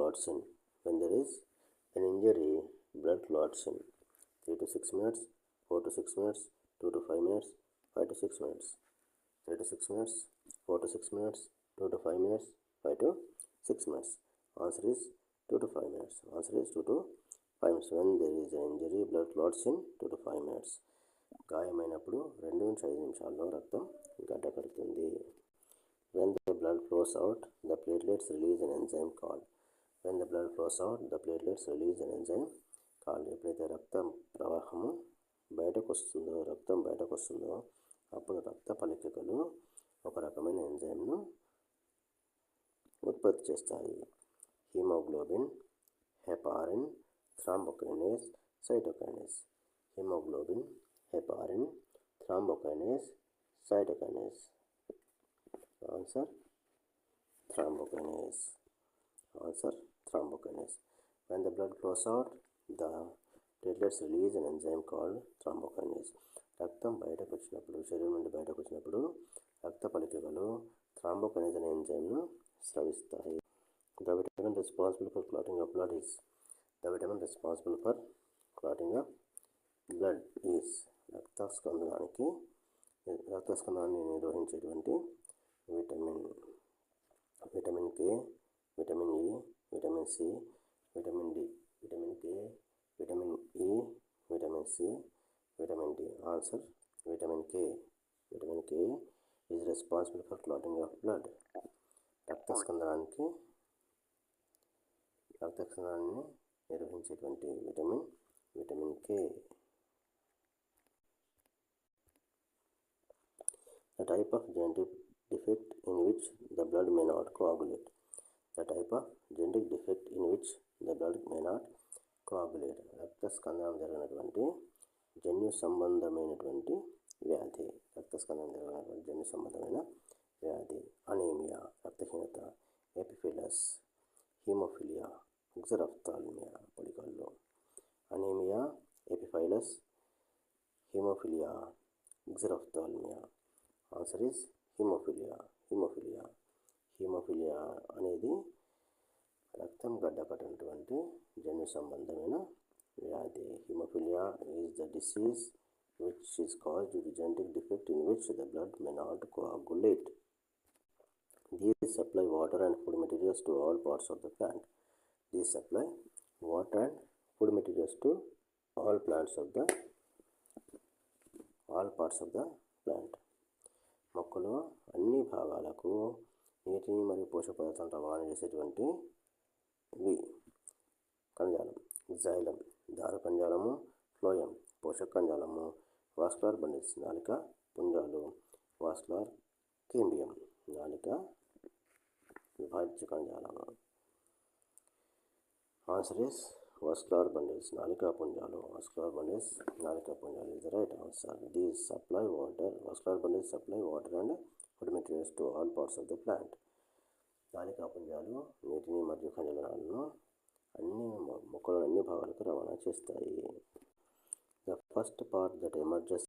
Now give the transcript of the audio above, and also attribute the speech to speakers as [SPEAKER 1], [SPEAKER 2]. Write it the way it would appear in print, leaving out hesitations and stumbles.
[SPEAKER 1] clots in. When there is an injury, blood clots in 3 to 6 minutes, 4 to 6 minutes, 2 to 5 minutes, 5 to 6 minutes, 3 to 6 minutes, 4 to 6 minutes, 2 to 5 minutes, 5 to 6 minutes. Answer is 2 to 5 minutes. Answer is 2 to 5 minutes. When there is an injury, blood clots in 2 to 5 minutes. గాయమైనప్పుడు 2 నుంచి 5 నిమిషాల్లో రక్తం గడ్డ కడుతుంది. When the blood flows out, the platelets release an enzyme called. When the blood flows out, the platelets release an enzyme called. ఎప్పుడైతే రక్తం ప్రవాహము బయటకు వస్తుందో అప్పుడు రక్త ఫలికలు ఒక రకమైన ఎంజైమ్ను ఉత్పత్తి చేస్తాయి. Haemoglobin, heparin, thrombokinase, cytokinase. Haemoglobin, heparin, thrombokinase, cytokinase. Answer thrombokinase. Answer thrombokinase. When the blood flows out, the platelets release an enzyme called thrombokinase. రక్తం బయటకు వచ్చినప్పుడు, శరీరం నుండి బయటకు వచ్చినప్పుడు రక్త ఫలికలు థ్రాంబోకైనేస్ అనే ఎంజైమ్ను స్రవిస్తాయి. The vitamin responsible for clotting of blood is. The vitamin responsible for clotting of blood is. రక్తస్కందాన్ని నిర్వహించేటువంటి vitamin K, vitamin E, vitamin C, vitamin D. Vitamin K, vitamin E, vitamin C, vitamin D. Answer vitamin K. Vitamin K is responsible for clotting of blood. రక్తస్కందాన్ని నిర్వహించేటువంటి vitamin K. The type of genetic defect in which the blood may not coagulate. The type of genetic defect in which the blood may not coagulate. రక్తస్కందనం జరిగినటువంటి జన్యు సంబంధమైనటువంటి వ్యాధి. Anaemia, రక్తహీనత. ఎపిఫిలస్, haemophilia, xerophthalmia, పొడికల్లో. అనీమియా, ఎపిఫైలస్, haemophilia, xerophthalmia. Answer is haemophilia. Haemophilia అనేది రక్తం గడ్డకట్టినటువంటి జన్యు సంబంధమైన వ్యాధి. Haemophilia is the disease which is caused due to genetic defect in which the blood may not coagulate. These supply water and food materials to all parts of the plant. These supply water and food materials to all parts of the plant. మొక్కలో అన్ని భాగాలకు నీటిని మరియు పోషక పదార్థాలను రవాణా చేసేటువంటి కణజాలం. జైలం, దార కణజాలము. ఫ్లోయం, పోషక కణజాలము. వాస్కులర్ బండిల్స్, నాళిక పుంజాలు. వాస్కులర్ కేంబియం, నాళిక విభాజ్య కణజాలము. Answer is vascular bundles, nalika punjalu. Vascular bundles, nalika punjalu is the right answer. These supply water, vascular bundles supply water and food materials to all parts of the plant. Nalika punjalu నీటిని మరియు ఖనిజాలను అన్ని మొక్కల అన్ని భాగాలకు రవాణా చేస్తాయి. The first part that emerges